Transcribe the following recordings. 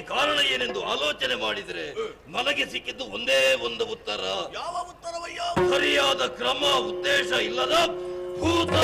ಇದಕ್ಕೆ ಕಾರಣ ಏನೆಂದು ಆಲೋಚನೆ ಮಾಡಿದರೆ ನನಗೆ ಸಿಕ್ಕಿದ್ದು ಒಂದೇ ಒಂದು ಉತ್ತರ. ಯಾವ ಉತ್ತರವಯ್ಯ? ಸರಿಯಾದ ಕ್ರಮ ಉದ್ದೇಶ ಇಲ್ಲದ ಭೂತ.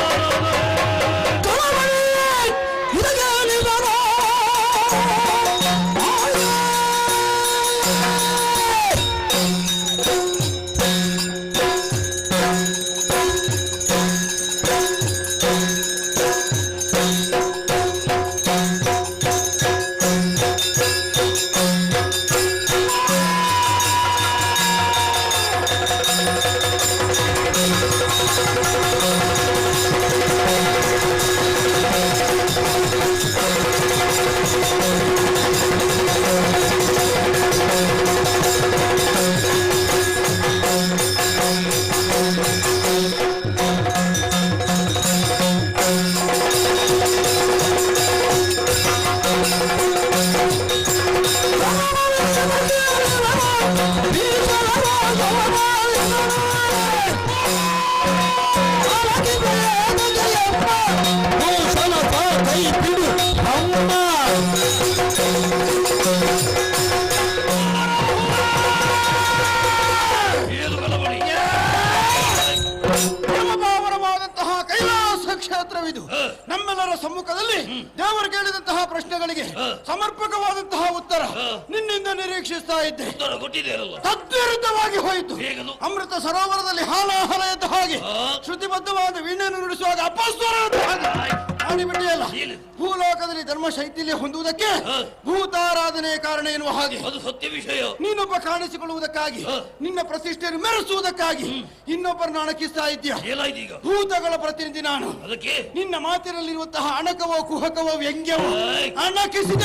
ಕ್ಷೇತ್ರವಿದು. ನಮ್ಮೆಲ್ಲರ ಸಮ್ಮುಖದಲ್ಲಿ ದೇವರು ಕೇಳಿದಂತಹ ಪ್ರಶ್ನೆಗಳಿಗೆ ಸಮರ್ಪಕವಾದಂತಹ ಉತ್ತರ ನಿನ್ನಿಂದ ನಿರೀಕ್ಷಿಸ್ತಾ ಇದ್ದೆ. ತದ್ವಿರುದ್ಧವಾಗಿ ಹೋಯಿತು. ಅಮೃತ ಸರೋವರದಲ್ಲಿ ಹಾಲಾಹಲ ಎದ್ದ ಹಾಗೆ ಶ್ರುತಿಬದ್ಧವಾದ ವೀಣೆಯನ್ನು ನುಡಿಸುವಾಗ ಅಪಸ್ವರದ ಹಾಗೆ ಮಾಡಿಬಿಟ್ಟಿಯಲ್ಲ. ಭೂಲೋಕದಲ್ಲಿ ಧರ್ಮ ಶೈಥಿಲ್ಯ ಹೊಂದುವುದಕ್ಕೆ ಭೂತಾರಾಧನೆಯ ಕಾರಣ ಎನ್ನುವ ಹಾಗೆ ಅದು ಸತ್ಯ ವಿಷಯ. ನೀನೊಬ್ಬ ಕಾಣಿಸಿಕೊಳ್ಳುವುದಕ್ಕಾಗಿ, ನಿನ್ನ ಪ್ರತಿಷ್ಠೆಯನ್ನು ಮೆರೆಸುವುದಕ್ಕಾಗಿ ಇನ್ನೊಬ್ಬರನ್ನು ಅಣಕಿಸ್ತಾ ಇದ್ದೀಯ. ಭೂತಗಳ ಪ್ರತಿನಿಧಿ ನಾನು. ನಿನ್ನ ಮಾತಿನಲ್ಲಿರುವಂತಹ ಅಣಕವೋ ಕುಹಕವೋ ವ್ಯಂಗ್ಯವೋ ಅಣಕಿಸಿದ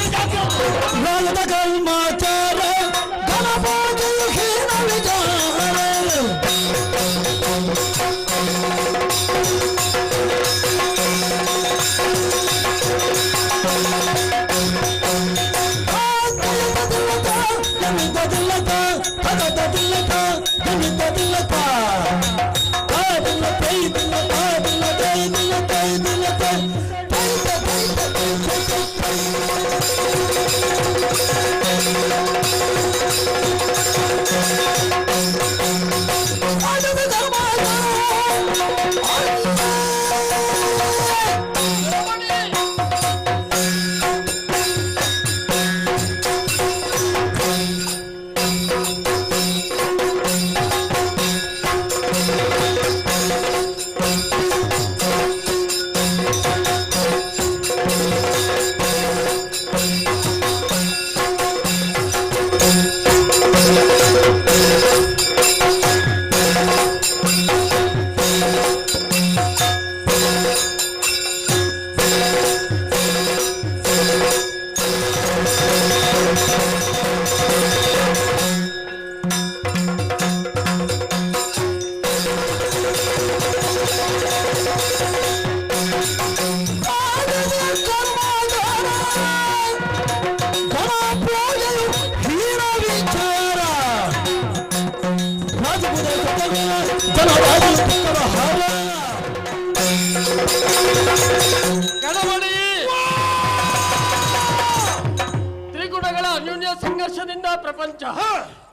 ತ್ರಿಗುಣಗಳ ಅನ್ಯೋನ್ಯ ಸಂಘರ್ಷದಿಂದ ಪ್ರಪಂಚ,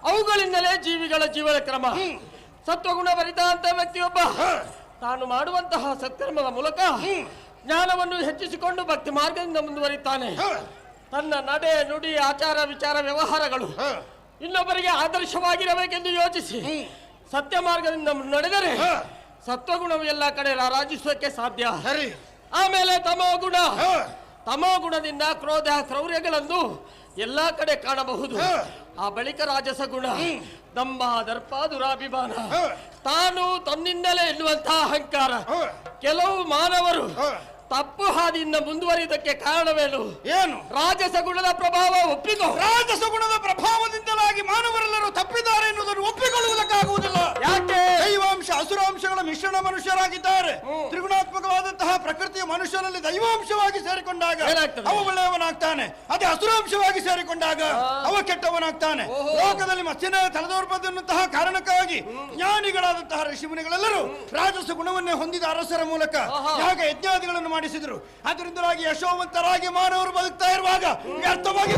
ಅವುಗಳಿಂದಲೇ ಜೀವಿಗಳ ಜೀವನ ಕ್ರಮ. ಸತ್ವಗುಣ ಭರಿತ ಅಂತ ವ್ಯಕ್ತಿಯೊಬ್ಬ ತಾನು ಮಾಡುವಂತಹ ಸತ್ಕರ್ಮದ ಮೂಲಕ ಜ್ಞಾನವನ್ನು ಹೆಚ್ಚಿಸಿಕೊಂಡು ಭಕ್ತಿ ಮಾರ್ಗದಿಂದ ಮುಂದುವರಿತಾನೆ. ತನ್ನ ನಡೆ, ನುಡಿ, ಆಚಾರ, ವಿಚಾರ, ವ್ಯವಹಾರಗಳು ಇನ್ನೊಬ್ಬರಿಗೆ ಆದರ್ಶವಾಗಿರಬೇಕೆಂದು ಯೋಚಿಸಿ ಸತ್ಯ ಮಾರ್ಗದಿಂದ ನಡೆದರೆ ಸತ್ವಗುಣವು ಎಲ್ಲ ಕಡೆ ರಾರಾಜಿಸುವುದಕ್ಕೆ ಸಾಧ್ಯ. ಆಮೇಲೆ ತಮೋಗುಣದಿಂದ ಕ್ರೋಧ, ಕ್ರೌರ್ಯಗಳನ್ನು ಎಲ್ಲಾ ಕಡೆ ಕಾಣಬಹುದು. ಆ ಬಳಿಕ ರಾಜಸ ಗುಣ, ದಂಭ, ದರ್ಪ, ದುರಾಭಿಮಾನ, ತಾನು ತನ್ನಿಂದಲೇ ಎನ್ನುವಂತಹ ಅಹಂಕಾರ. ಕೆಲವು ಮಾನವರು ತಪ್ಪು ಹಾದಿಯಿಂದ ಮುಂದುವರಿಯುವುದಕ್ಕೆ ಕಾರಣವೇನು? ಏನು? ರಾಜಸ ಗುಣದ ಪ್ರಭಾವ ಒಪ್ಪಿಕೋ. ರಾಜಸ ಗುಣದ ಪ್ರಭಾವದಿಂದಲಾಗಿ ಮಾನವರೆಲ್ಲರೂ ತಪ್ಪಿದ್ದಾರೆ ಎನ್ನುವುದನ್ನು ಒಪ್ಪಿಕೊಳ್ಳುವುದಕ್ಕಾಗುವುದಿಲ್ಲ. ಯಾಕೆ? ದೈವಾಂಶ ಅಸುರಾಂಶಗಳ ಮಿಶ್ರ ಲಕ್ಷಣ ಮನುಷ್ಯರಾಗಿದ್ದಾರೆ. ತ್ರಿಗುಣಾತ್ಮಕವಾದಂತಹ ಪ್ರಕೃತಿಯ ಮನುಷ್ಯನಲ್ಲಿ ದೈವಾಂಶವಾಗಿ ಸೇರಿಕೊಂಡಾಗ ಅವ ಒಳ್ಳೆಯವನಾಗ್ತಾನೆ. ಅದೇ ಅಸುರಾಂಶವಾಗಿ ಸೇರಿಕೊಂಡಾಗ ಅವ ಕೆಟ್ಟವನಾಗ್ತಾನೆ. ಲೋಕದಲ್ಲಿ ಮತ್ಸ್ಯನೇ ತಲೆದೋರ್ಬದಂತಹ ಕಾರಣಕ್ಕಾಗಿ ಜ್ಞಾನಿಗಳಾದಂತಹ ಋಷಿಮುನಿಗಳೆಲ್ಲರೂ ರಾಜಸ ಗುಣವನ್ನೇ ಹೊಂದಿದ ಅರಸರ ಮೂಲಕ ಯಾಗ ಯಜ್ಞಾದಿಗಳನ್ನು ಮಾಡಿಸಿದ್ರು. ಅದರಿಂದಾಗಿ ಯಶೋವಂತರಾಗಿ ಮಾನವರು ಬದುಕ್ತಾ ಇರುವಾಗ ವ್ಯರ್ಥವಾಗಿ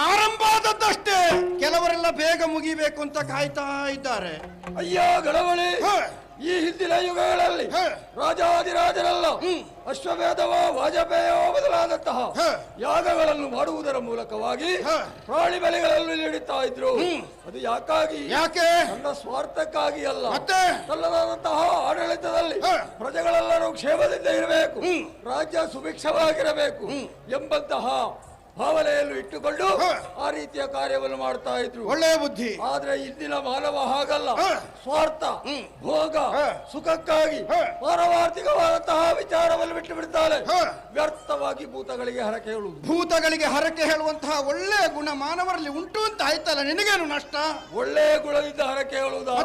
ಆರಂಭ ಆದದ್ದಷ್ಟೇ. ಕೆಲವರೆಲ್ಲ ಬೇಗ ಮುಗಿಬೇಕು ಅಂತ ಕಾಯ್ತಾ ಇದ್ದಾರೆ. ಅಯ್ಯೋ ಗಣಮಣಿ, ಈ ಹಿಂದಿನ ಯುಗಗಳಲ್ಲಿ ರಾಜಾದಿರಾಜರಲ್ಲ ಅಶ್ವಮೇಧವೋ ವಾಜಪೇಯವೋ ಮೊದಲಾದಂತಹ ಯಾಗಗಳನ್ನು ಮಾಡುವುದರ ಮೂಲಕವಾಗಿ ಪ್ರಾಣಿ ಬಲಿಗಳನ್ನು ನೀಡುತ್ತಾ ಇದ್ರು. ಅದು ಯಾಕೆ? ನನ್ನ ಸ್ವಾರ್ಥಕ್ಕಾಗಿ ಅಲ್ಲ, ತನ್ನದಾದಂತಹ ಆಡಳಿತದಲ್ಲಿ ಪ್ರಜೆಗಳೆಲ್ಲರೂ ಕ್ಷೇಮದಿಂದ ಇರಬೇಕು, ರಾಜ್ಯ ಸುಭಿಕ್ಷವಾಗಿರಬೇಕು ಎಂಬಂತಹ ಭಾವನೆಯನ್ನು ಇಟ್ಟುಕೊಂಡು ಆ ರೀತಿಯ ಕಾರ್ಯವನ್ನು ಮಾಡ್ತಾ ಇದ್ರು. ಒಳ್ಳೆಯ ಬುದ್ಧಿ. ಆದ್ರೆ ಇಂದಿನ ಮಾನವ ಹಾಗಲ್ಲ. ಸ್ವಾರ್ಥ, ಭೋಗ, ಸುಖಕ್ಕಾಗಿ ಪಾರಮಾರ್ಥಿಕವಾದಂತಹ ವಿಚಾರವನ್ನು ಬಿಟ್ಟು ಬಿಡ್ತಾನೆ. ವ್ಯರ್ಥವಾಗಿ ಭೂತಗಳಿಗೆ ಹರಕೆ ಹೇಳುವುದು. ಭೂತಗಳಿಗೆ ಹರಕೆ ಹೇಳುವಂತಹ ಒಳ್ಳೆಯ ಗುಣ ಮಾನವರಲ್ಲಿ ಉಂಟು ಅಂತ ಆಯ್ತಲ್ಲ, ನಿನಗೇನು ನಷ್ಟ? ಒಳ್ಳೆಯ ಗುಣದಿಂದ ಹರಕೆ ಹೇಳುವುದು,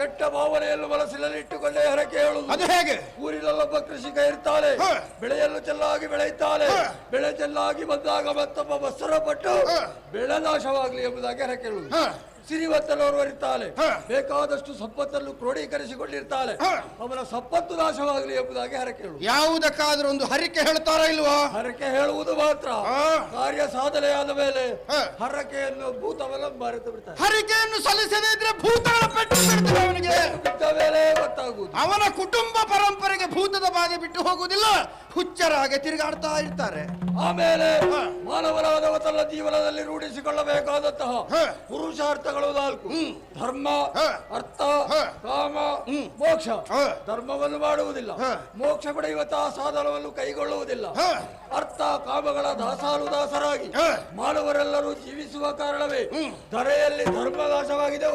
ಕೆಟ್ಟ ಭಾವನೆಯನ್ನು ಮನಸ್ಸಿನಲ್ಲಿ ಇಟ್ಟುಕೊಂಡೇ ಹರಕೆ ಹೇಳುವುದು. ಅದು ಹೇಗೆ? ಊರಿನಲ್ಲೊಬ್ಬ ಕೃಷಿಕ ಇರ್ತಾನೆ, ಬೆಳೆಯನ್ನು ಚೆನ್ನಾಗಿ ಬೆಳೆಯುತ್ತಾನೆ. ಬೆಳೆ ಚೆನ್ನಾಗಿ ಬಂದಾಗ ಮತ್ತೊಬ್ಬ ವಸ್ತ್ರ ಪಟ್ಟು ಬೆಳೆ ನಾಶವಾಗಲಿ ಎಂಬುದಾಗಿ ಹರಕೆ ಹೇಳುವುದು. ಸಿರಿವಂತನವರು ಇರ್ತಾನೆ, ಬೇಕಾದಷ್ಟು ಸಂಪತ್ತನ್ನು ಕ್ರೋಢೀಕರಿಸಿಕೊಂಡಿರ್ತಾನೆ, ಅವನ ಸಂಪತ್ತು ನಾಶವಾಗಲಿ ಎಂಬುದಾಗಿ ಹರಕೆ ಹೇಳುವುದು. ಯಾವುದಕ್ಕಾದ್ರೂ ಒಂದು ಹರಕೆ ಹೇಳ್ತಾರ ಇಲ್ವಾ? ಹರಕೆ ಹೇಳುವುದು ಮಾತ್ರ. ಕಾರ್ಯ ಸಾಧನೆಯಾದ ಮೇಲೆ ಹರಕೆಯನ್ನು ಭೂತವೆಲ್ಲ ಮರೆತು ಬಿಡ್ತಾರೆ. ಹರಕೆಯನ್ನು ಸಲ್ಲಿಸದೇ ಇದ್ರೆ ಭೂತಗಳ ಪೆಟ್ಟು ಬೀಳ್ತವೆ ಅವನಿಗೆ. ಬಿದ್ದ ಮೇಲೆ ಗೊತ್ತಾಗುವುದು. ಅವನ ಕುಟುಂಬ ಪರಂಪರೆಗೆ ಭೂತದ ಬಾಧೆ ಬಿಟ್ಟು ಹೋಗುವುದಿಲ್ಲ, ಹುಚ್ಚರ ಹಾಗೆ ತಿರುಗಾಡ್ತಾ ಇರ್ತಾರೆ. ಆಮೇಲೆ ಮಾನವರಾದವ ತನ್ನ ಜೀವನದಲ್ಲಿ ರೂಢಿಸಿಕೊಳ್ಳಬೇಕಾದಂತಹ ಪುರುಷಾರ್ಥಗಳು 4: ಧರ್ಮ, ಅರ್ಥ, ಕಾಮ, ಮೋಕ್ಷ. ಧರ್ಮವನ್ನು ಮಾಡುವುದಿಲ್ಲ, ಮೋಕ್ಷ ಪಡೆಯುವಂತಹ ಸಾಧನವನ್ನು ಕೈಗೊಳ್ಳುವುದಿಲ್ಲ. ಅರ್ಥ ಕಾಮಗಳ ದಾಸರಾಗಿ ಮಾನವರೆಲ್ಲರೂ ಜೀವಿಸುವ ಕಾರಣವೇ ಧರೆಯಲ್ಲಿ ಧರ್ಮನಾಶವಾಗಿದೆ.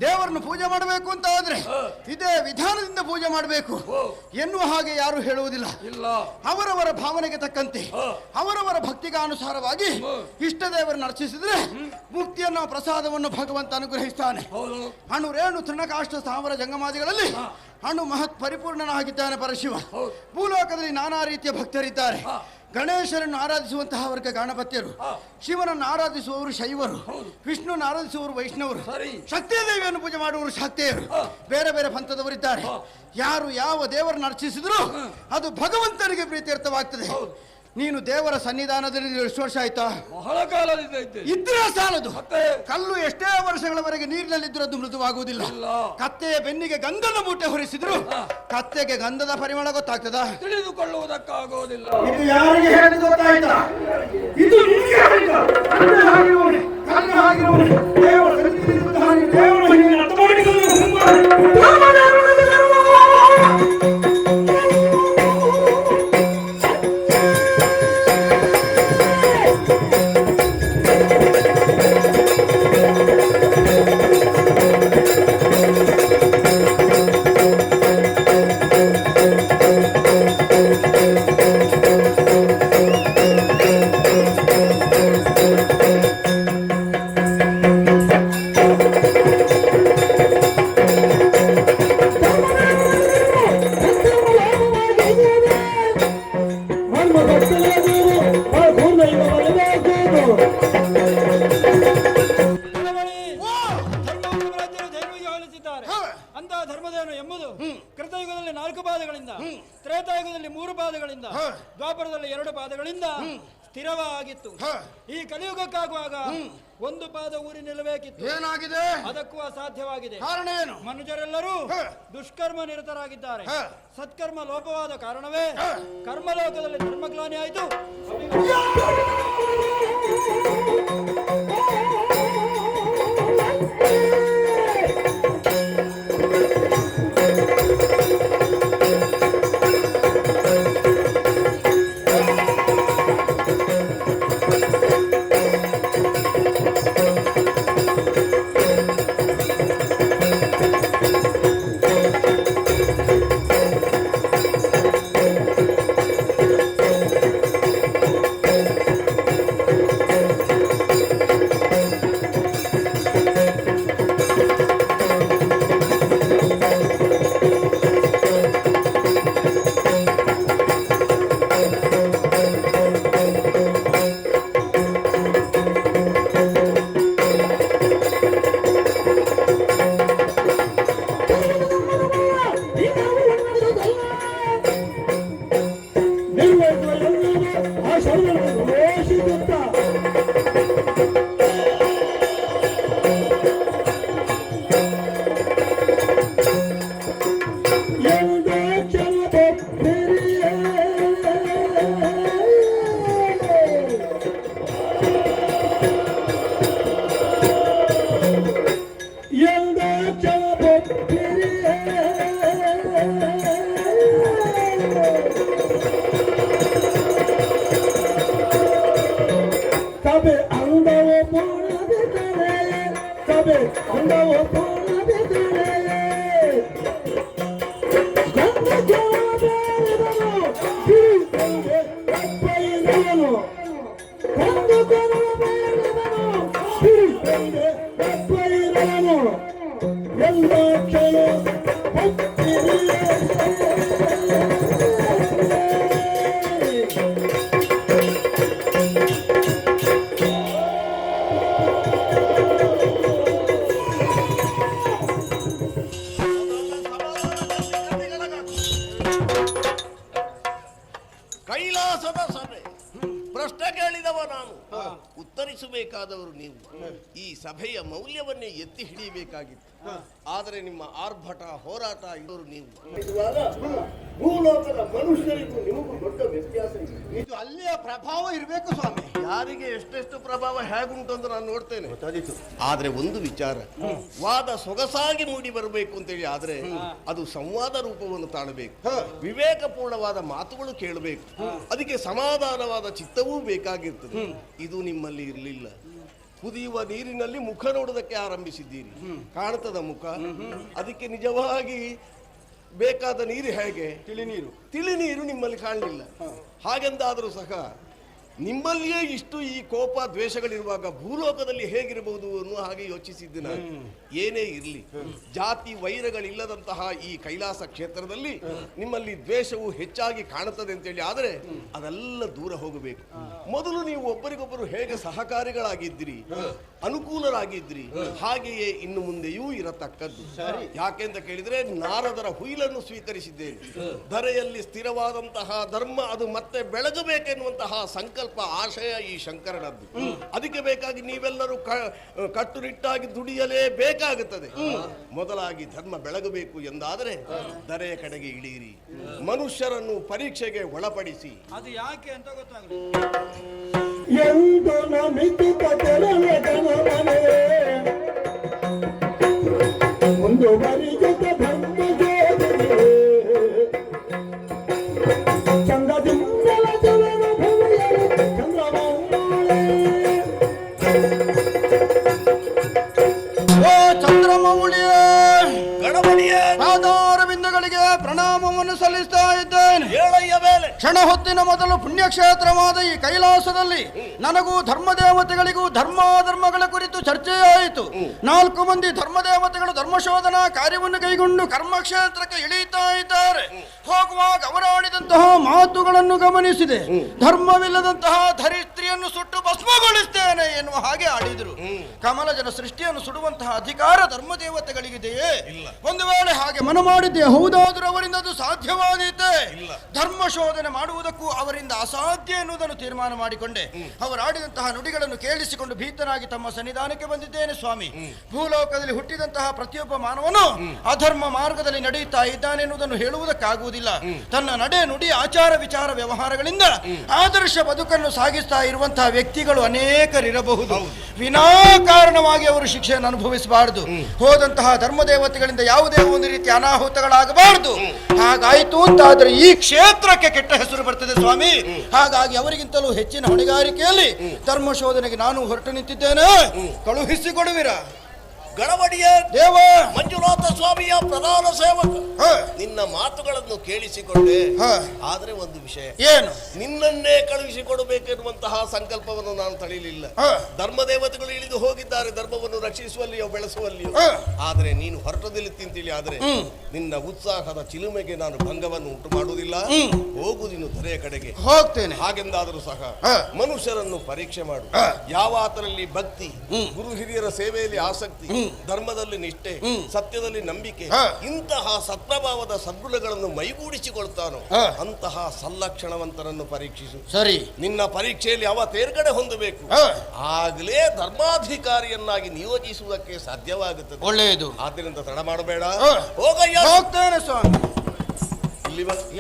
ದೇವರನ್ನು ಪೂಜೆ ಮಾಡಬೇಕು ಅಂತ ಆದ್ರೆ ಇದೇ ವಿಧಾನದಿಂದ ಪೂಜೆ ಮಾಡಬೇಕು ಎನ್ನುವ ಹಾಗೆ ಯಾರು ಹೇಳುವುದಿಲ್ಲ. ಅವರವರ ಭಾವನೆಗೆ ತಕ್ಕಂತೆ ಅವರವರ ಭಕ್ತಿಗಾನುಸಾರವಾಗಿ ಇಷ್ಟ ದೇವರನ್ನು ಅರ್ಚಿಸಿದ್ರೆ ಮುಕ್ತಿಯನ್ನು ಪ್ರಸಾದವನ್ನು ಭಗವಂತ ಅನುಗ್ರಹಿಸ್ತಾನೆ. ಅಣು ರೇಣು ತೃಣಕಾಷ್ಟ ಸ್ಥಾವರ ಜಂಗಮಾದಿಗಳಲ್ಲಿ ಅಣು ಮಹತ್ ಪರಿಪೂರ್ಣನಾಗಿದ್ದಾನೆ ಪರಶಿವ. ಭೂಲೋಕದಲ್ಲಿ ನಾನಾ ರೀತಿಯ ಭಕ್ತರಿದ್ದಾರೆ. ಗಣೇಶರನ್ನು ಆರಾಧಿಸುವಂತಹ ವರ್ಗ ಗಣಪತಿಯರು, ಶಿವನನ್ನು ಆರಾಧಿಸುವವರು ಶೈವರು, ವಿಷ್ಣುವನ್ನು ಆರಾಧಿಸುವವರು ವೈಷ್ಣವರು, ಶಕ್ತಿ ದೇವಿಯನ್ನು ಪೂಜೆ ಮಾಡುವವರು ಶಾಕ್ತೇಯರು, ಬೇರೆ ಬೇರೆ ಪಂಥದವರಿದ್ದಾರೆ. ಯಾರು ಯಾವ ದೇವರನ್ನು ಅರ್ಚಿಸಿದ್ರು ಅದು ಭಗವಂತನಿಗೆ ಪ್ರೀತ್ಯರ್ಥವಾಗ್ತದೆ. ನೀನು ದೇವರ ಸನ್ನಿಧಾನದಲ್ಲಿ ಎಷ್ಟು ವರ್ಷ ಆಯ್ತಾ? ಬಹಳ ಕಾಲದಿಂದ ಇದ್ರೆ ಸಾಲದು. ಕಲ್ಲು ಎಷ್ಟೇ ವರ್ಷಗಳವರೆಗೆ ನೀರಿನಲ್ಲಿದ್ದರೂ ಅದು ಮೃದುವಾಗುವುದಿಲ್ಲ. ಕತ್ತೆಯ ಬೆನ್ನಿಗೆ ಗಂಧದ ಮೂಟೆ ಹೊರಿಸಿದ್ರು ಕತ್ತೆಗೆ ಗಂಧದ ಪರಿಮಳ ಗೊತ್ತಾಗ್ತದ? ತಿಳಿದುಕೊಳ್ಳುವುದಕ್ಕಾಗೋದಿಲ್ಲ. ಇದು ಯಾರಿಗೆ ಹೇಳಿದ ಗೊತ್ತಾಯ್ತಾ? ಇದು ನಿನಗೆ ಹೇಳಿದ. ಕೃತಯುಗದಲ್ಲಿ 4 ಪಾದಗಳಿಂದ, ತ್ರೇತಾಯುಗದಲ್ಲಿ 3 ಪಾದಗಳಿಂದ, ದ್ವಾಪರದಲ್ಲಿ 2 ಪಾದಗಳಿಂದ ಸ್ಥಿರವಾಗಿತ್ತು. ಈ ಕಲಿಯುಗಕ್ಕಾಗುವಾಗ 1 ಪಾದ ಊರಿ ನಿಲ್ಲಬೇಕಿತ್ತು. ಏನಾಗಿದೆ? ಅದಕ್ಕೂ ಅಸಾಧ್ಯವಾಗಿದೆ. ಕಾರಣ ಏನು? ಮನುಜರೆಲ್ಲರೂ ದುಷ್ಕರ್ಮ ನಿರತರಾಗಿದ್ದಾರೆ. ಸತ್ಕರ್ಮ ಲೋಪವಾದ ಕಾರಣವೇ ಕರ್ಮಲೋಕದಲ್ಲಿ ಧರ್ಮಗ್ಲಾನಿ ಆಯಿತು. ಕೈಲಾಸದ ಸಭೆ. ಪ್ರಶ್ನೆ ಕೇಳಿದವ ನಾನು, ಉತ್ತರಿಸಬೇಕಾದವರು ನೀವು. ಈ ಸಭೆಯ ಮೌಲ್ಯವನ್ನೇ ಎತ್ತಿ ಹಿಡಿಯಬೇಕಾಗಿತ್ತು. ಆದರೆ ನಿಮ್ಮ ಆರ್ಭಟ ಹೋರಾಟ ಇವರು ನೀವು. ಭೂಲೋಕದ ಮನುಷ್ಯರಿಗೂ ನಿಮಗೂ ದೊಡ್ಡ ವ್ಯತ್ಯಾಸ ಇದೆ. ಇದು ಅಲ್ಲಿಯ ಪ್ರಭಾವ ಇರಬೇಕು ಸ್ವಾಮಿ. ಯಾರಿಗೆ ಎಷ್ಟೆಷ್ಟು ಪ್ರಭಾವ ಹೇಗುಂಟು ಅಂತ ನಾನು ನೋಡ್ತೇನೆ. ಆದ್ರೆ ಒಂದು ವಿಚಾರ, ವಾದ ಸೊಗಸಾಗಿ ಮೂಡಿ ಬರಬೇಕು ಅಂತೇಳಿ ಆದ್ರೆ ಅದು ಸಂವಾದ ರೂಪವನ್ನು ತಾಳಬೇಕು. ವಿವೇಕಪೂರ್ಣವಾದ ಮಾತುಗಳು ಕೇಳಬೇಕು. ಅದಕ್ಕೆ ಸಮಾಧಾನವಾದ ಚಿತ್ತವೂ ಬೇಕಾಗಿರ್ತದೆ. ಇದು ನಿಮ್ಮಲ್ಲಿ ಇರಲಿಲ್ಲ. ಕುದಿಯುವ ನೀರಿನಲ್ಲಿ ಮುಖ ನೋಡುವುದಕ್ಕೆ ಆರಂಭಿಸಿದ್ದೀರಿ. ಕಾಣ್ತದ ಮುಖ? ಅದಕ್ಕೆ ನಿಜವಾಗಿ ಬೇಕಾದ ನೀರು ಹೇಗೆ? ತಿಳಿ ನೀರು ನಿಮ್ಮಲ್ಲಿ ಕಾಣಲಿಲ್ಲ. ಹಾಗೆಂದಾದರೂ ಸಹ ನಿಮ್ಮಲ್ಲಿಯೇ ಇಷ್ಟು ಈ ಕೋಪ ದ್ವೇಷಗಳಿರುವಾಗ ಭೂಲೋಕದಲ್ಲಿ ಹೇಗಿರಬಹುದು ಅನ್ನೋ ಹಾಗೆ ಯೋಚಿಸಿದ್ದೆ ನಾನು. ಏನೇ ಇರಲಿ, ಜಾತಿ ವೈರಗಳಿಲ್ಲದಂತಹ ಈ ಕೈಲಾಸ ಕ್ಷೇತ್ರದಲ್ಲಿ ನಿಮ್ಮಲ್ಲಿ ದ್ವೇಷವು ಹೆಚ್ಚಾಗಿ ಕಾಣುತ್ತದೆ ಅಂತೇಳಿ ಆದರೆ ಅದೆಲ್ಲ ದೂರ ಹೋಗಬೇಕು. ಮೊದಲು ನೀವು ಒಬ್ಬರಿಗೊಬ್ಬರು ಹೇಗೆ ಸಹಕಾರಿಗಳಾಗಿದ್ದಿರಿ, ಅನುಕೂಲರಾಗಿದ್ರಿ, ಹಾಗೆಯೇ ಇನ್ನು ಮುಂದೆಯೂ ಇರತಕ್ಕದ್ದು. ಯಾಕೆಂತ ಕೇಳಿದ್ರೆ ನಾರದರ ಹುಯಿಲನ್ನು ಸ್ವೀಕರಿಸಿದ್ದೇನೆ. ಧರೆಯಲ್ಲಿ ಸ್ಥಿರವಾದಂತಹ ಧರ್ಮ ಅದು ಮತ್ತೆ ಬೆಳಗಬೇಕೆನ್ನುವಂತಹ ಸಂಕಲ್ಪ ಆಶಯ ಈ ಶಂಕರನದ್ದು. ಅದಕ್ಕೆ ಬೇಕಾಗಿ ನೀವೆಲ್ಲರೂ ಕಟ್ಟುನಿಟ್ಟಾಗಿ ದುಡಿಯಲೇ ಬೇಕಾಗುತ್ತದೆ. ಮೊದಲಾಗಿ ಧರ್ಮ ಬೆಳಗಬೇಕು ಎಂದಾದರೆ ಧರೆಯ ಕಡೆಗೆ ಇಳಿಯಿರಿ, ಮನುಷ್ಯರನ್ನು ಪರೀಕ್ಷೆಗೆ ಒಳಪಡಿಸಿ. ಅದು ಯಾಕೆ ಅಂತ ಗೊತ್ತಾಗಲಿ. ಪಾದಾರವಿಂದಗಳಿಗೆ ಪ್ರಣಾಮವನ್ನು ಸಲ್ಲಿಸ್ತಾ ಇದ್ದೇನೆ. ಕ್ಷಣ ಹೊತ್ತಿನ ಮೊದಲು ಪುಣ್ಯಕ್ಷೇತ್ರವಾದ ಈ ಕೈಲಾಸದಲ್ಲಿ ನನಗೂ ಧರ್ಮದೇವತೆಗಳಿಗೂ ಧರ್ಮಾಧರ್ಮಗಳ ಕುರಿತು ಚರ್ಚೆಯಾಯಿತು. 4 ಮಂದಿ ಧರ್ಮದೇವತೆಗಳು ಧರ್ಮಶೋಧನಾ ಕಾರ್ಯವನ್ನು ಕೈಗೊಂಡು ಕರ್ಮಕ್ಷೇತ್ರಕ್ಕೆ ಇಳಿಯುತ್ತಾ ಇದ್ದಾರೆ. ಹೋಗುವಾಗ ಅವರಾಡಿದಂತಹ ಮಾತುಗಳನ್ನು ಗಮನಿಸಿದೆ. ಧರ್ಮವಿಲ್ಲದಂತಹ ಧರಿತ್ರಿಯನ್ನು ಸುಟ್ಟು ಭಸ್ಮಗೊಳಿಸ್ತೇನೆ ಎನ್ನುವ ಹಾಗೆ ಆಡಿದರು. ಕಮಲಜನ ಸೃಷ್ಟಿಯನ್ನು ಸುಡುವಂತಹ ಅಧಿಕಾರ ಧರ್ಮದೇವತೆಗಳಿಗಿದೆಯೇ? ಒಂದು ವೇಳೆ ಹಾಗೆ ಮನ ಮಾಡಿದ್ದೆ ಹೌದಾದರೂ ಅವರಿಂದ ಅದು ಸಾಧ್ಯವಾದೀತೆ? ಧರ್ಮ ಶೋಧನೆ ಮಾಡುವುದಕ್ಕೂ ಅವರಿಂದ ಅಸಾಧ್ಯ ಎನ್ನುವುದನ್ನು ತೀರ್ಮಾನ ಮಾಡಿಕೊಂಡೆ. ಅವರಾಡಿದಂತಹ ನುಡಿಗಳನ್ನು ಕೇಳಿಸಿಕೊಂಡು ಭೀತನಾಗಿ ತಮ್ಮ ಸನ್ನಿಧಾನಕ್ಕೆ ಬಂದಿದ್ದೇನೆ. ಸ್ವಾಮಿ, ಭೂಲೋಕದಲ್ಲಿ ಹುಟ್ಟಿದಂತಹ ಪ್ರತಿಯೊಬ್ಬ ಮಾನವನು ಅಧರ್ಮ ಮಾರ್ಗದಲ್ಲಿ ನಡೆಯುತ್ತಾ ಇದ್ದಾನೆ ಎನ್ನುವುದನ್ನು ಹೇಳುವುದಕ್ಕಾಗುವುದಿಲ್ಲ. ತನ್ನ ನಡೆ ನುಡಿ ಆಚಾರ ವಿಚಾರ ವ್ಯವಹಾರಗಳಿಂದ ಆದರ್ಶ ಬದುಕನ್ನು ಸಾಗಿಸ್ತಾ ಇರುವಂತಹ ವ್ಯಕ್ತಿಗಳು ಅನೇಕರಿರಬಹುದು. ವಿನಾಕಾರಣವಾಗಿ ಅವರು ಶಿಕ್ಷೆಯನ್ನು ಅನುಭವಿಸಬಾರದು. ಹೋದಂತಹ ಧರ್ಮದೇವತೆಗಳಿಂದ ಯಾವುದೇ ಒಂದು ರೀತಿಯ ಅನಾಹುತಗಳಾಗಬಾರದು. ಹಾಗಾಯಿತು ಅಂತಾದ್ರೆ ಈ ಕ್ಷೇತ್ರಕ್ಕೆ ಕೆಟ್ಟ ಹೆಸರು ಬರ್ತದೆ ಸ್ವಾಮಿ. ಹಾಗಾಗಿ ಅವರಿಗಿಂತಲೂ ಹೆಚ್ಚಿನ ಹೊಣೆಗಾರಿಕೆಯಲ್ಲಿ ಧರ್ಮ ಶೋಧನೆಗೆ ನಾನು ಹೊರಟು ನಿಂತಿದ್ದೇನೆ. ಕಳುಹಿಸಿಕೊಡುವಿರಾ? ಗಣಮಣಿಯ ದೇವ ಮಂಜುನಾಥ ಸ್ವಾಮಿಯ ಪ್ರಧಾನ ಸೇವಕ ನಿನ್ನ ಮಾತುಗಳನ್ನು ಕೇಳಿಸಿಕೊಂಡೆ. ಆದ್ರೆ ಒಂದು ವಿಷಯ, ಏನು? ನಿನ್ನನ್ನೇ ಕಳುಹಿಸಿಕೊಡಬೇಕೆನ್ನುವಂತಹ ಸಂಕಲ್ಪವನ್ನು ನಾನು ತಳಿಲಿಲ್ಲ. ಧರ್ಮದೇವತೆಗಳು ಇಳಿದು ಹೋಗಿದ್ದಾರೆ ಧರ್ಮವನ್ನು ರಕ್ಷಿಸುವಲ್ಲಿಯೋ ಬೆಳೆಸುವಲ್ಲಿಯೋ. ಆದ್ರೆ ನೀನು ಹೊರಟು ನಿಲ್ಲುತ್ತೀನಿ ಆದ್ರೆ ನಿನ್ನ ಉತ್ಸಾಹದ ಚಿಲುಮೆಗೆ ನಾನು ಭಂಗವನ್ನು ಉಂಟು ಮಾಡುವುದಿಲ್ಲ. ಹೋಗು, ನೀನು ಧರೆಯ ಕಡೆಗೆ ಹೋಗ್ತೇನೆ. ಹಾಗೆಂದಾದರೂ ಸಹ ಮನುಷ್ಯರನ್ನು ಪರೀಕ್ಷೆ ಮಾಡು. ಯಾವ ಆತರಲ್ಲಿ ಭಕ್ತಿ, ಗುರು ಹಿರಿಯರ ಸೇವೆಯಲ್ಲಿ ಆಸಕ್ತಿ, ಧರ್ಮದಲ್ಲಿ ನಿಷ್ಠೆ, ಸತ್ಯದಲ್ಲಿ ನಂಬಿಕೆ, ಇಂತಹ ಸತ್ಪ್ರಭಾವದ ಸದ್ಗುಣಗಳನ್ನು ಮೈಗೂಡಿಸಿಕೊಳ್ತಾನೋ ಅಂತಹ ಸಲ್ಲಕ್ಷಣವಂತರನ್ನು ಪರೀಕ್ಷಿಸು. ಸರಿ, ನಿನ್ನ ಪರೀಕ್ಷೆಯಲ್ಲಿ ಅವ ತೇರ್ಗಡೆ ಹೊಂದಬೇಕು. ಆಗಲೇ ಧರ್ಮಾಧಿಕಾರಿಯನ್ನಾಗಿ ನಿಯೋಜಿಸುವುದಕ್ಕೆ ಸಾಧ್ಯವಾಗುತ್ತದೆ. ಒಳ್ಳೆಯದು. ಆದ್ದರಿಂದ ತಡ ಮಾಡಬೇಡ. ಹೋಗ್ತೇನೆ ಸ್ವಾಮಿ.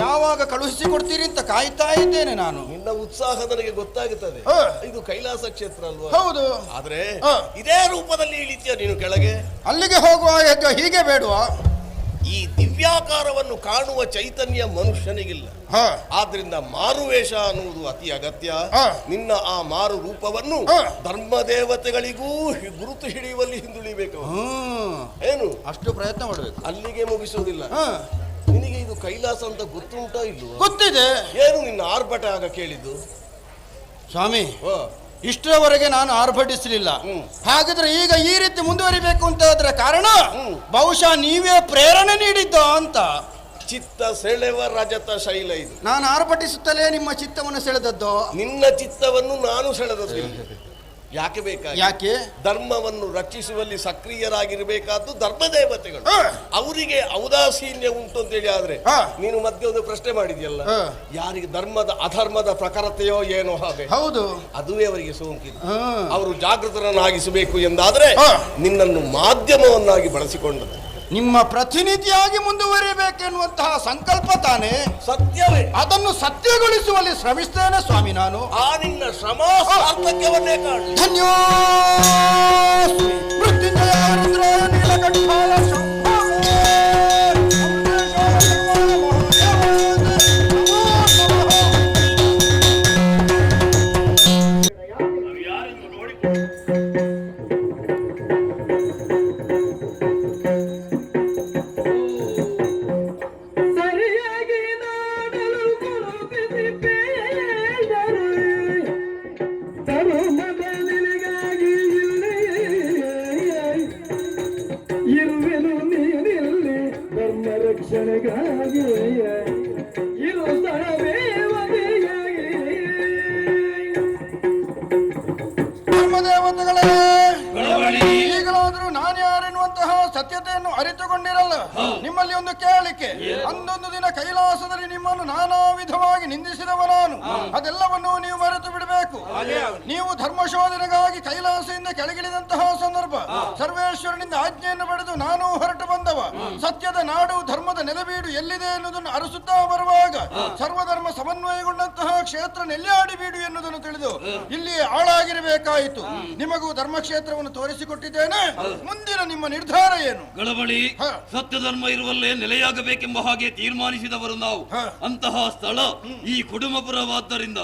ಯಾವಾಗ ಕಳುಹಿಸಿಕೊಡ್ತೀರಿ ಅಂತ ಕಾಯ್ತಾ ಇದ್ದೇನೆ ನಾನು. ನಿನ್ನ ಉತ್ಸಾಹ ನನಗೆ ಗೊತ್ತಾಗುತ್ತದೆ. ಇದು ಕೈಲಾಸ ಕ್ಷೇತ್ರ ಅಲ್ವಾ? ಹೌದು. ಆದ್ರೆ ಇದೇ ರೂಪದಲ್ಲಿ ಇಳಿತೀಯ ನೀನು ಕೆಳಗೆ? ಅಲ್ಲಿಗೆ ಹೋಗುವ ಹೀಗೆ ಬೇಡುವ? ಈ ದಿವ್ಯಾಕಾರವನ್ನು ಕಾಣುವ ಚೈತನ್ಯ ಮನುಷ್ಯನಿಗಿಲ್ಲ. ಆದ್ರಿಂದ ಮಾರುವೇಷ ಅನ್ನುವುದು ಅತಿ ಅಗತ್ಯ. ನಿನ್ನ ಆ ಮಾರು ರೂಪವನ್ನು ಧರ್ಮದೇವತೆಗಳಿಗೂ ಗುರುತು ಹಿಡಿಯುವಲ್ಲಿ ಹಿಂದುಳಿಬೇಕು. ಏನು ಅಷ್ಟು ಪ್ರಯತ್ನ ಮಾಡಬೇಕು. ಅಲ್ಲಿಗೆ ಮುಗಿಸುವುದಿಲ್ಲ. ನಿನಗೆ ಇದು ಕೈಲಾಸ ಅಂತ ಗೊತ್ತುಂಟೋ ಇಲ್ವೋ? ಗೊತ್ತಿದೆ. ಏನು ನಿನ್ನ ಆರ್ಭಟ ಆಗ ಕೇಳಿದ್ದು? ಸ್ವಾಮಿ, ಇಷ್ಟರವರೆಗೆ ನಾನು ಆರ್ಭಟಿಸಲಿಲ್ಲ. ಹಾಗಾದ್ರೆ ಈಗ ಈ ರೀತಿ ಮುಂದುವರಿಬೇಕು ಅಂತ ಅದರ ಕಾರಣ ಬಹುಶಃ ನೀವೇ ಪ್ರೇರಣೆ ನೀಡಿದ್ದ ಅಂತ. ಚಿತ್ತ ಸೆಳೆವ ರಜತ ಶೈಲ ಇದು. ನಾನು ಆರ್ಭಟಿಸುತ್ತಲೇ ನಿಮ್ಮ ಚಿತ್ತವನ್ನು ಸೆಳೆದದ್ದು. ನಿನ್ನ ಚಿತ್ತವನ್ನು ನಾನು ಸೆಳೆದದ್ದು. ಯಾಕೆ ಬೇಕಾಗಿ? ಯಾಕೆ? ಧರ್ಮವನ್ನು ರಕ್ಷಿಸುವಲ್ಲಿ ಸಕ್ರಿಯರಾಗಿರಬೇಕಾದ್ದು ಧರ್ಮದೇವತೆಗಳು. ಅವರಿಗೆ ಔದಾಸೀನ್ಯ ಉಂಟು ಅಂತೇಳಿ ಆದ್ರೆ ನೀನು ಮಧ್ಯೆ ಒಂದು ಪ್ರಶ್ನೆ ಮಾಡಿದ್ಯಲ್ಲ, ಯಾರಿಗೆ ಧರ್ಮದ ಅಧರ್ಮದ ಪ್ರಖರತೆಯೋ ಏನೋ ಹಾಗೆ. ಹೌದು, ಅದುವೇ ಅವರಿಗೆ ಸೋಂಕಿದೆ. ಅವರು ಜಾಗೃತರನ್ನಾಗಿಸಬೇಕು ಎಂದಾದ್ರೆ ನಿನ್ನನ್ನು ಮಾಧ್ಯಮವನ್ನಾಗಿ ಬಳಸಿಕೊಂಡದ್ದು. ನಿಮ್ಮ ಪ್ರತಿನಿಧಿಯಾಗಿ ಮುಂದುವರಿಯಬೇಕೆನ್ನುವಂತಹ ಸಂಕಲ್ಪ ತಾನೇ ಸತ್ಯವೇ. ಅದನ್ನು ಸತ್ಯಗೊಳಿಸುವಲ್ಲಿ ಶ್ರಮಿಸ್ತೇನೆ ಸ್ವಾಮಿ ನಾನು. ಆ ನಿನ್ನ ಶ್ರಮ ಸಾರ್ಥಕ್ಯವನ್ನೇ ಕಾಣು. ಧನ್ಯೋಸ್ಮಿ. ಮೃತ್ಯುಂಜಯ ನೀಲಕಂಠಾಯ ನೋಡಿ ಧರ್ಮದೇವತೆಗಳೇ, ಈಗಲಾದರೂ ನಾನು ಯಾರೆನ್ನುವಂತಹ ಸತ್ಯತೆಯನ್ನು ಅರಿತುಕೊಂಡಿರಲ್ಲ. ನಿಮ್ಮಲ್ಲಿ ಒಂದು ಕೇಳಿಕೆ. ಅಂದೊಂದು ದಿನ ಕೈಲಾಸದಲ್ಲಿ ನಿಮ್ಮನ್ನು ನಾನಾ ವಿಧವಾಗಿ ನಿಂದಿಸಿದವ ನಾನು. ಅದೆಲ್ಲವನ್ನು ನೀವು ಮರೆತು ಬಿಡಬೇಕು. ನೀವು ಧರ್ಮಶೋಧನೆಗಾಗಿ ಕೈಲಾಸದಿಂದ ಕೆಳಗಿಳಿದಂತಹ ಸಂದರ್ಭ ಸರ್ವೇಶ್ವರನಿಂದ ಆಜ್ಞೆಯನ್ನು ಪಡೆದು ನಾನು ಹೊರಟು ಬಂದವ. ಸತ್ಯದ ನಾಡು ಧರ್ಮದ ನೆಲೆಬೀಡು ಎಲ್ಲಿದೆ ಎನ್ನುವುದನ್ನು ಅರಸುತ್ತಾ ಬರುವಾಗ ಸರ್ವಧರ್ಮ ಸಮನ್ವಯಗೊಂಡಂತಹ ಕ್ಷೇತ್ರ ನೆಲ್ಯಾಡಿ ಬೀಡು ಎನ್ನುವುದನ್ನು ತಿಳಿದು ಇಲ್ಲಿ ಆಳಾಗಿರಬೇಕಾಯಿತು. ನಿಮಗೂ ಧರ್ಮಕ್ಷೇತ್ರವನ್ನು ತೋರಿಸಿಕೊಟ್ಟಿದ್ದೇನೆ. ಮುಂದಿನ ನಿಮ್ಮ ನಿರ್ಧಾರ ಏನು? ಗಳಬಳಿ ಸತ್ಯ ಧರ್ಮ ಇರುವಲ್ಲೇ ನೆಲೆಯಾಗಬೇಕೆಂಬ ಹಾಗೆ ತೀರ್ಮಾನಿಸಿದವರು ನಾವು. ಅಂತಹ ಸ್ಥಳ ಈ ಕುಡುಮಪುರವಾದ್ದರಿಂದ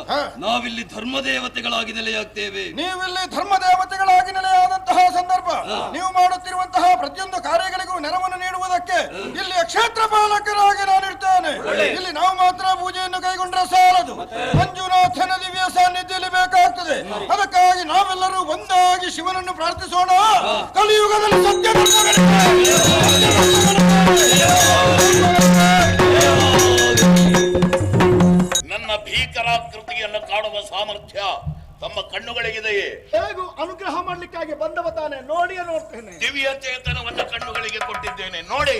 ನಾವಿಲ್ಲಿ ಧರ್ಮದೇವತೆಗಳಾಗಿ ನೆಲೆಯಾಗ್ತೇವೆ. ನೀವಿಲ್ಲಿ ಧರ್ಮದೇವತೆಗಳಾಗಿ ನೆಲೆಯಾದಂತಹ ಸಂದರ್ಭ ನೀವು ಮಾಡುತ್ತಿರುವಂತಹ ಪ್ರತಿಯೊಂದು ಕಾರ್ಯಗಳಿಗೂ ನೆರವನ್ನು ನೀಡುವುದಕ್ಕೆ ಇಲ್ಲಿ ಕ್ಷೇತ್ರ ಪಾಲಕರಾಗಿ ನಾನಿರ್ತೇನೆ. ಇಲ್ಲಿ ನಾವು ಮಾತ್ರ ಪೂಜೆಯನ್ನು ಕೈಗೊಂಡ್ರೆ ಸಾಲದು, ಮಂಜುನಾಥನ ದಿವ್ಯ ಸಾನ್ನಿಧ್ಯದಲ್ಲಿ ಬೇಕಾಗ್ತದೆ. ಅದಕ್ಕಾಗಿ ನಾವೆಲ್ಲರೂ ಒಂದಾಗಿ ಶಿವನನ್ನು ಪ್ರಾರ್ಥಿಸೋಣ. ಕಲಿಯುಗದಲ್ಲಿ ಸತ್ಯ ನನ್ನ ಭೀಕರಾಕೃತಿಯನ್ನು ಕಾಣುವ ಸಾಮರ್ಥ್ಯ ತಮ್ಮ ಕಣ್ಣುಗಳಿಗಿದೆಯೇ? ಹೇಗೂ ಅನುಗ್ರಹ ಮಾಡ್ಲಿಕ್ಕಾಗಿ ಬಂದವ ತಾನೆ, ನೋಡಿಯೇ ನೋಡ್ತೇನೆ. ದಿವ್ಯ ಚೇತನವನ್ನು ಕಣ್ಣುಗಳಿಗೆ ಕೊಟ್ಟಿದ್ದೇನೆ, ನೋಡಿ.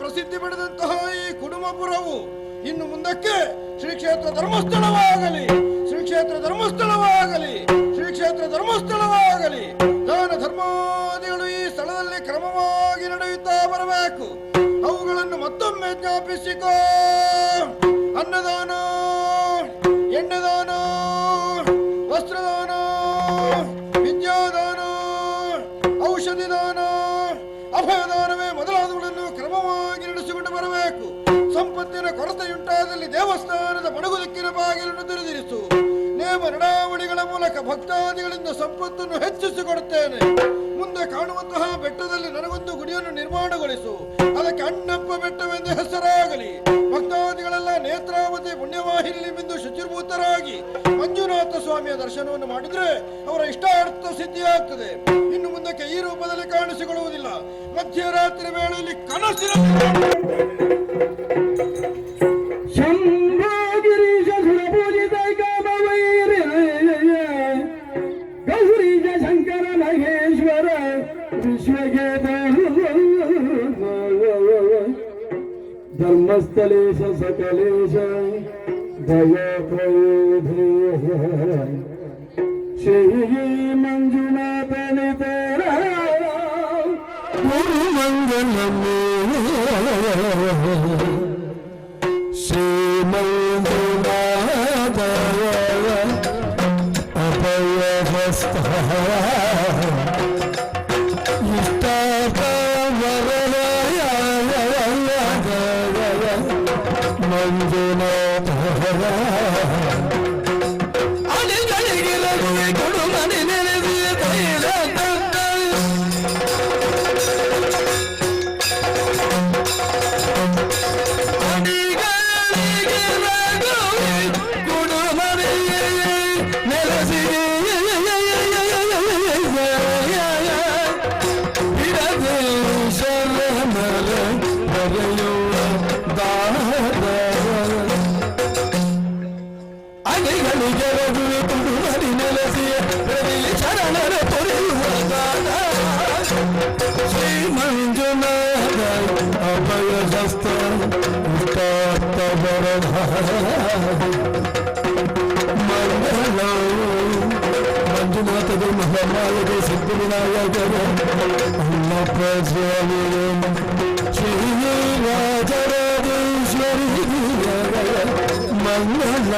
ಪ್ರಸಿದ್ಧಿ ಪಡೆದಂತಹ ಈ ಕುಡುಮಪುರವು ಇನ್ನು ಮುಂದಕ್ಕೆ ಶ್ರೀ ಕ್ಷೇತ್ರ ಧರ್ಮಸ್ಥಳವಾಗಲಿ, ಶ್ರೀ ಕ್ಷೇತ್ರ ಧರ್ಮಸ್ಥಳವಾಗಲಿ, ಶ್ರೀ ಕ್ಷೇತ್ರ ಧರ್ಮಸ್ಥಳವಾಗಲಿ. ದಾನ ಧರ್ಮಾದಿಗಳು ಈ ಸ್ಥಳದಲ್ಲಿ ಕ್ರಮವಾಗಿ ನಡೆಯುತ್ತಾ ಬರಬೇಕು. ಅವುಗಳನ್ನು ಮತ್ತೊಮ್ಮೆ ಜ್ಞಾಪಿಸಿಕೋ. ಅನ್ನದಾನ, ಎಣ್ಣೆದಾನ, ವಸ್ತ್ರದಾನ, ವಿದ್ಯಾದಾನ, ಔಷಧಿ ದಾನ, ಅಭಯದಾನವೇ ಮೊದಲಾದವುಗಳನ್ನು ಕ್ರಮವಾಗಿ ನಡೆಸಿಕೊಂಡು ಬರಬೇಕು. ಸಂಪತ್ತಿನ ಕೊರತೆಯುಂಟಾದಲ್ಲಿ ದೇವಸ್ಥಾನದ ಮಡಗುದಿಕ್ಕಿನ ಬಾಗಿಲನ್ನು ತೆರೆದಿರಿಸು. ನೇಮ ನಡಾವಳಿಗಳ ಮೂಲಕ ಭಕ್ತಾದಿಗಳಿಂದ ಸಂಪತ್ತನ್ನು ಹೆಚ್ಚಿಸಿಕೊಡುತ್ತೇನೆ. ಮುಂದೆ ಕಾಣುವಂತಹ ಬೆಟ್ಟದಲ್ಲಿ ನನಗೊಂದು ಗುಡಿಯನ್ನು ನಿರ್ಮಾಣಗೊಳಿಸು. ಅದಕ್ಕೆ ಅಣ್ಣಪ್ಪ ಬೆಟ್ಟವೆಂದು ಹೆಸರಾಗಲಿ. ಭಕ್ತಾದಿಗಳೆಲ್ಲ ನೇತ್ರಾವತಿ ಪುಣ್ಯವಾಹಿನಿಯಿಂದ ಶುಚಿರ್ಭೂತರಾಗಿ ಮಂಜುನಾಥ ಸ್ವಾಮಿಯ ದರ್ಶನವನ್ನು ಮಾಡಿದ್ರೆ ಅವರ ಇಷ್ಟಾರ್ಥ ಸಿದ್ಧಿಯಾಗ್ತದೆ. ಇನ್ನು ಮುಂದಕ್ಕೆ ಈ ರೂಪದಲ್ಲಿ ಕಾಣಿಸಿಕೊಳ್ಳುವುದಿಲ್ಲ. ಮಧ್ಯರಾತ್ರಿ ವೇಳೆಯಲ್ಲಿ ಕನಸಿನ ಗೌರೀಶ ಶಂಕರ ಮಹೇಶ್ವರ ವಿಶ್ವಗೆ ಧರ್ಮಸ್ಥಳೇಶ ಸಕಲೇಶ ದಯಪ್ರಯೋಧೇ ಶ್ರೀ ಮಂಜುನಾಥನಿತರ ಗುರುಮಂಗಲಮೇ ಶ್ರೀ ಮಂಜುನಾಥ ಅಭಯಹಸ್ತ ಮಂಜುನಾಥ ಕೊಡುಮನೆ ನೆನೆದಿಯ ತೈಲ ಕೊಡುಮನೆ ನೆಲೆಸಿದೆ ಬಿಡದೆ ಶರಣರ ಬರೆಯುವ ದಾರ ಅನೆ ಬರದ ಮಂಗಲ ಮಂಜುನಾಥದ ಮಹಾಮಾಯದ ಸಿದ್ಧಿವಿನಾಯಕರ ಅಣ್ಣಪ್ಪ ಸ್ವಾಮಿ ಶ್ರೀ ರಾಜರಾಜೇಶ್ವರಿ ಮಂಗಲ